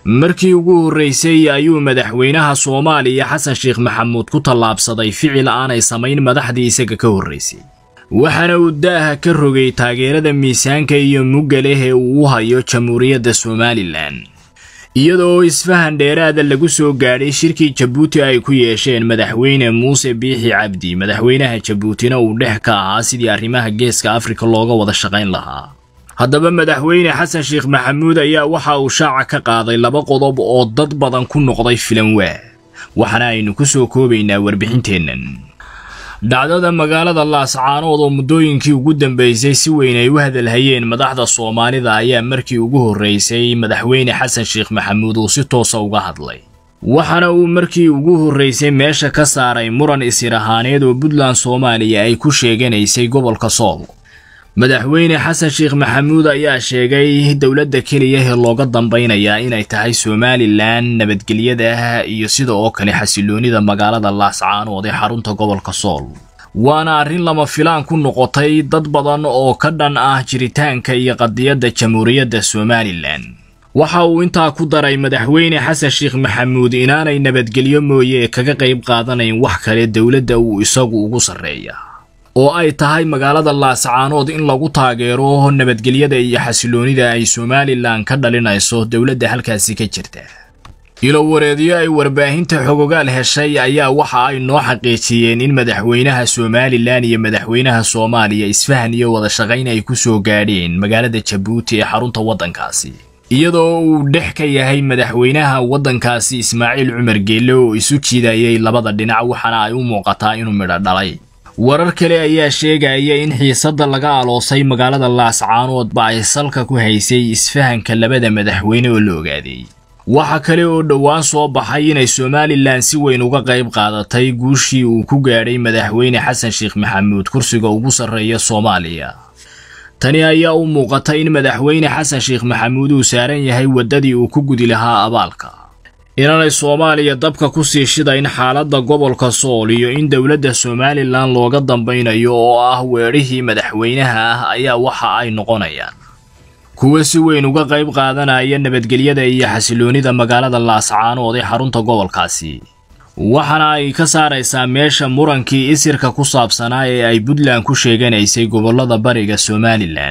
markii ugu horeysay ayuu madaxweynaha Soomaaliya Xasan Sheekh Maxamuud ku tallaabsaday ficil aanay samayn madaxdii isaga ka horeysay waxaana uu daaha ka rogay taageerada miisaanka iyo mugga leh ee uu hayo Jamhuuriyadda Somaliland iyadoo isfahan dheeraad lagu soo gaadhay shirkii Djibouti ay ku yeesheen madaxweyne Muuse Biixi Cabdi madaxweynaha Djiboutina uu dhex ka ahaa sidii arrimaha geeska Afrika looga wada shaqayn lahaa haddaba madaxweyne Xasan Sheekh Maxamuud ayaa waxa uu shaaca ka qaaday laba qodob oo dad badan ku noqday filan waxana aynu ku soo koobaynaa warbixinteennan dhacdada magaalada Laascaanood oo muddooyinkii ugu dambeysay si weyn ay u hadalhayeen madaxda Soomaalida ayaa markii ugu horeysay madaxweyne Xasan Sheekh Maxamuud uu si toos ah uga hadlay waxana uu markii ugu horeysay meesha ka saaray muran isirahaaneed oo Puntland Soomaaliya ay ku sheeganaysay gobolka Sool madaxweyne Xasan Sheekh Maxamuud ayaa sheegay dawladda kaliya ee looga dambeynaya inay tahay Somaliland nabadgelyada iyo sidoo kale xasiloonida magaalada Laascaanood ee xarunta gobolka Sool waana arrin lama filaan ku noqotay dad badan oo ka dhan ah jiritaanka iyo qadiyadda Jamhuuriyadda Somaliland waxa uu intaa ku daray madaxweyne Xasan Sheekh Maxamuud inaanay nabadgelyo mooye kaga qayb qaadanayn wax kale dawladda uu isagu ugu sareeyo oo ay tahay magaalada Laascaanood in lagu taageero nabadgelyada iyo xasiloonida ay Somaliland ka dhalinayso dawladda halkaasi ka jirta ilo wareediyo ay warbaahinta xogogaal heshay ayaa waxa ay noo xaqiijiyeen in madaxweynaha Somaliland iyo madaxweynaha Soomaaliya isfahan iyo wada shaqayn ay ku soo gaadheen magaalada Djibouti ee xarunta wadankaasi iyadoo uu dhex ka yahay madaxweynaha wadankaasi Ismaaciil Cumar Geelle oo isu jiidayay labada dhinac waxana ay u muuqataa inuu midho dhalay warar kale ayaa sheegaya in xiisadda laga aloosay magaalada Laascaanood ay salka ku haysay isfahanka labada madaxweyne oo la ogaaday waxa kale oo dhawaan soo baxay inay Somaliland si weyn uga qayb qaadatay guushii uu ku gaadhay madaxweyne Xasan Sheekh Maxamuud kursiga ugu sareeya Soomaaliya tani ayaa u muuqatay in madaxweyne Xasan Sheekh Maxamuud uu saaran yahay wadadii uu ku gudi lahaa abaalka inay Soomaaliya dabka ku sii shidayn xaaladda gobolka Sool iyo in dawladda Somaliland looga dambaynayo oo ah weerarihii madaxweynaha ayaa waxa ay noqonayaan kuwa si weyn uga qayb qaadanaya nabadgelyada iyo xasiloonida magaalada Laascaanood ee xarunta gobolkaasi waxana ay ka saaraysaa meesha murankii isirka ku saabsanaa ee ay Puntland ku sheeganaysay gobolada bariga Somaliland